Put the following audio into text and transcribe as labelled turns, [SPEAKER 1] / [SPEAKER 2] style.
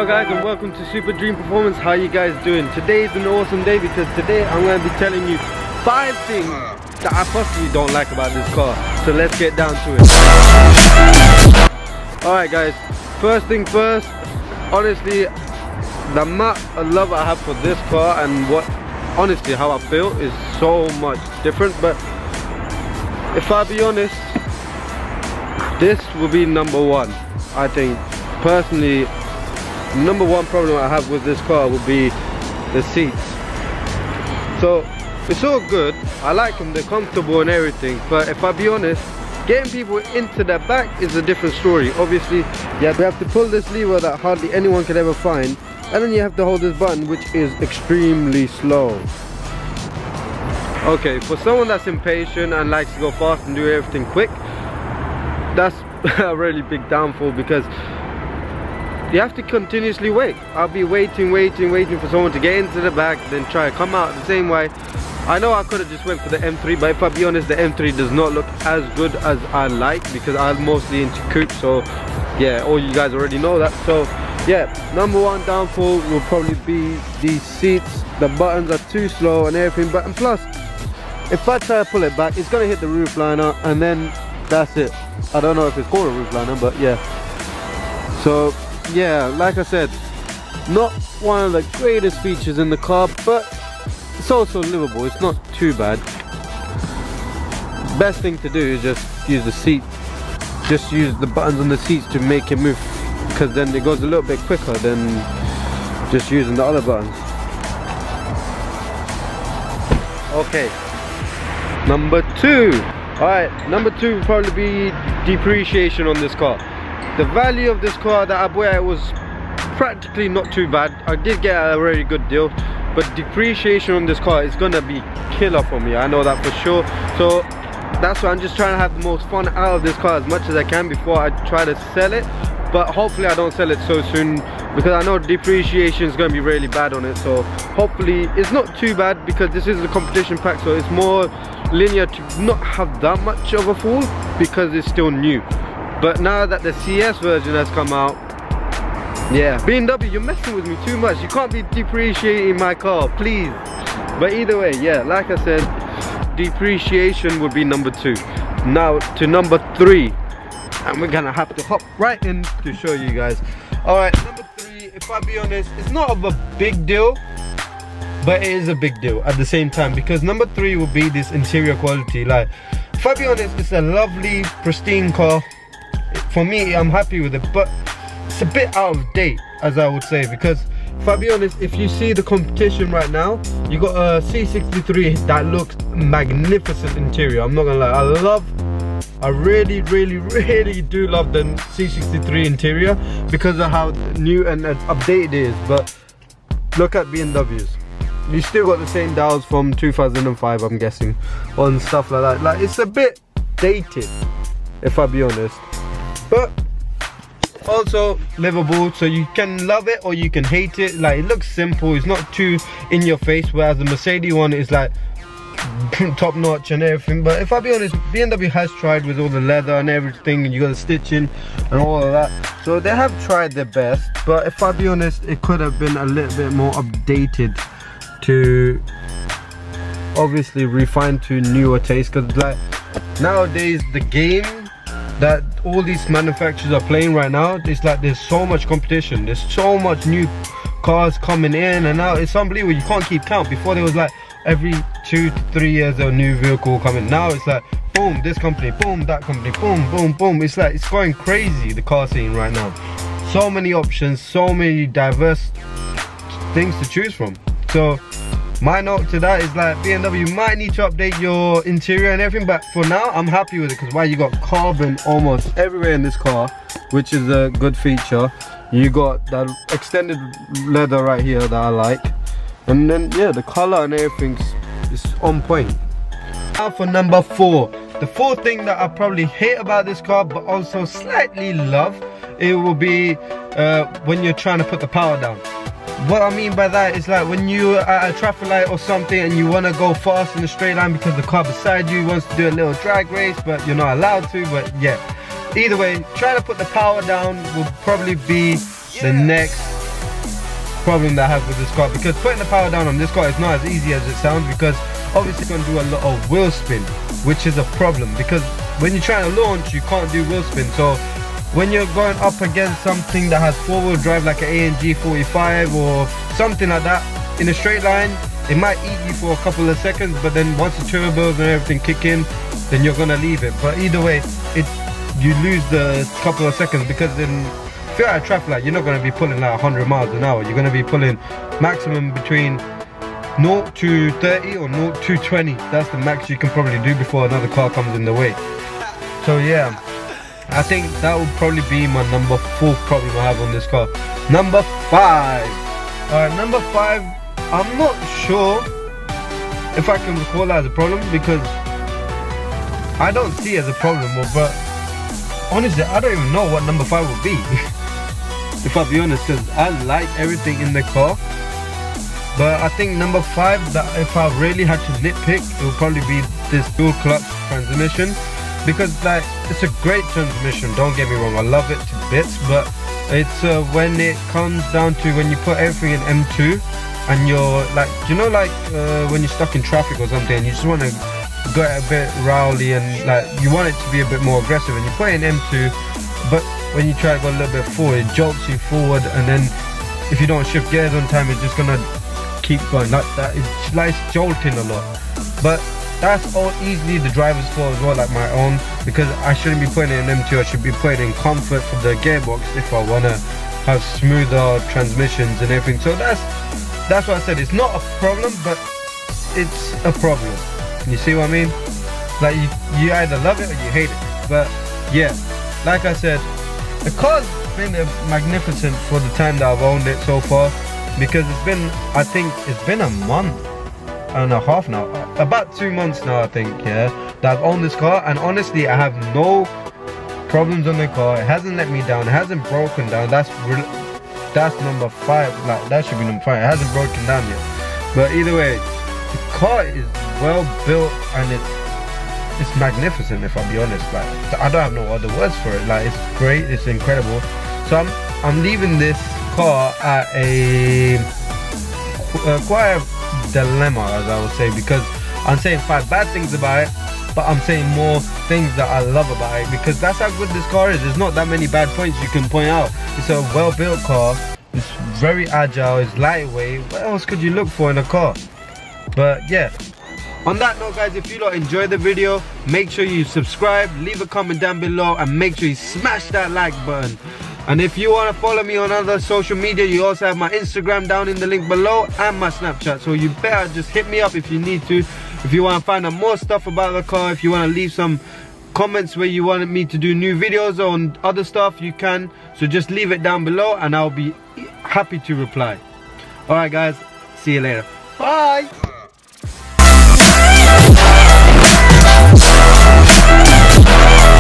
[SPEAKER 1] Hello guys and welcome to Super Dream Performance. How you guys doing? Today is an awesome day because today I'm going to be telling you 5 things that I personally don't like about this car. So let's get down to it. Alright guys, first thing first, honestly the amount of love I have for this car and honestly how I feel is so much different. But if I be honest, this will be number 1. I think personally number 1 problem I have with this car would be the seats. So it's all good, I like them, they're comfortable and everything, but if I be honest, getting people into the back is a different story. Obviously, yeah, we have to pull this lever that hardly anyone can ever find, and then you have to hold this button which is extremely slow. Okay, for someone that's impatient and likes to go fast and do everything quick, that's a really big downfall because you have to continuously wait. I'll be waiting for someone to get into the back, then try to come out the same way. I know I could have just went for the M3, but if I be honest, the M3 does not look as good as I like because I'm mostly into coupe. So yeah, all you guys already know that. So yeah, number 1 downfall will probably be these seats. The buttons are too slow and everything, but and plus if I try to pull it back, it's gonna hit the roof liner and then that's it. I don't know if it's called a roof liner, but yeah. So yeah, like I said, not one of the greatest features in the car, but it's also livable. It's not too bad. Best thing to do is just use the seat, just use the buttons on the seats to make it move, because then it goes a little bit quicker than just using the other buttons. Okay, number 2. Alright, number 2 will probably be depreciation on this car. The value of this car that I bought was practically not too bad. I did get a very good deal, but depreciation on this car is gonna be killer for me. I know that for sure. So that's why I'm just trying to have the most fun out of this car as much as I can before I try to sell it. But hopefully I don't sell it so soon because I know depreciation is gonna be really bad on it. So hopefully it's not too bad because this is a competition pack, so it's more linear to not have that much of a fall because it's still new. But now that the CS version has come out, yeah, BMW, you're messing with me too much. You can't be depreciating my car, please. But either way, yeah, like I said, depreciation would be number 2. Now to number 3, and we're gonna have to hop right in to show you guys. Alright, number 3, if I be honest, it's not of a big deal, but it is a big deal at the same time, because number 3 will be this interior quality. Like, if I be honest, it's a lovely, pristine car. For me, I'm happy with it, but it's a bit out of date, as I would say, because if I be honest, if you see the competition right now, you got a C63 that looks magnificent interior. I'm not gonna lie, I really do love the C63 interior because of how new and updated it is. But look at BMWs, you still got the same dials from 2005, I'm guessing, on stuff like that. Like, it's a bit dated, if I be honest, but also livable, so you can love it or you can hate it. Like, it looks simple, it's not too in your face, whereas the Mercedes one is like top notch and everything. But if I be honest, BMW has tried with all the leather and everything, and you got the stitching and all of that, so they have tried their best. But if I be honest, it could have been a little bit more updated to obviously refine to newer taste, because like nowadays the game that all these manufacturers are playing right now, it's like there's so much competition, there's so much new cars coming in, and now it's unbelievable. You can't keep count. Before there was like every 2 to 3 years a new vehicle coming. Now it's like boom, this company, boom, that company, boom, boom, boom. It's like, it's going crazy, the car scene right now. So many options, so many diverse things to choose from. So my note to that is like, BMW might need to update your interior and everything, but for now I'm happy with it, because why, you got carbon almost everywhere in this car, which is a good feature. You got that extended leather right here that I like, and then yeah, the color and everything's is on point. Now for number 4, the 4th thing that I probably hate about this car but also slightly love, it will be when you're trying to put the power down. What I mean by that is like when you're at a traffic light or something and you want to go fast in a straight line because the car beside you wants to do a little drag race, but you're not allowed to. But yeah, either way, trying to put the power down will probably be the next problem that I have with this car, because putting the power down on this car is not as easy as it sounds, because obviously it's going to do a lot of wheel spin, which is a problem, because when you're trying to launch you can't do wheel spin. So when you're going up against something that has 4-wheel drive like an AMG 45 or something like that in a straight line, it might eat you for a couple of seconds, but then once the turbos and everything kick in, then you're gonna leave it. But either way, you lose the couple of seconds, because then if you're at a traffic light, you're not gonna be pulling like 100 miles an hour. You're gonna be pulling maximum between 0 to 30 or 0 to 20. That's the max you can probably do before another car comes in the way. So yeah, I think that would probably be my number 4 problem I have on this car. Number 5. Alright, number 5, I'm not sure if I can recall that as a problem, because I don't see it as a problem, but honestly I don't even know what number 5 would be. If I'll be honest, because I like everything in the car. But I think number 5, that if I really had to nitpick, it would probably be this dual clutch transmission. Because like, it's a great transmission, don't get me wrong, I love it to bits, but it's when it comes down to when you put everything in M2 and you're like, you know, like when you're stuck in traffic or something and you just want to go a bit rowdy and like you want it to be a bit more aggressive, and you put it in M2, but when you try to go a little bit forward, it jolts you forward, and then if you don't shift gears on time, it's just gonna keep going like that. It's like jolting a lot, but that's all easily the driver's fault as well, like my own, because I shouldn't be putting it in M2. I should be putting it in comfort for the gearbox if I want to have smoother transmissions and everything. So that's what I said. It's not a problem, but it's a problem. You see what I mean? Like you either love it or you hate it. But yeah, like I said, the car's been magnificent for the time that I've owned it so far, because it's been, I think it's been a month and a half now, about 2 months now I think, yeah, that I've owned this car, and honestly I have no problems on the car. It hasn't let me down, it hasn't broken down. That's number 5, like that should be number 5. It hasn't broken down yet. But either way, the car is well built and it's magnificent, if I'll be honest. Like I don't have no other words for it. Like it's great, it's incredible. So I'm leaving this car at a quite a dilemma, as I would say, because I'm saying 5 bad things about it, but I'm saying more things that I love about it, because that's how good this car is. There's not that many bad points you can point out. It's a well-built car, it's very agile, it's lightweight. What else could you look for in a car? But yeah, on that note guys, if you lot enjoyed the video, make sure you subscribe, leave a comment down below, and make sure you smash that like button. And if you want to follow me on other social media, you also have my Instagram down in the link below and my Snapchat. So you better just hit me up if you need to. If you want to find out more stuff about the car, if you want to leave some comments where you wanted me to do new videos on other stuff, you can. So just leave it down below and I'll be happy to reply. Alright guys, see you later. Bye!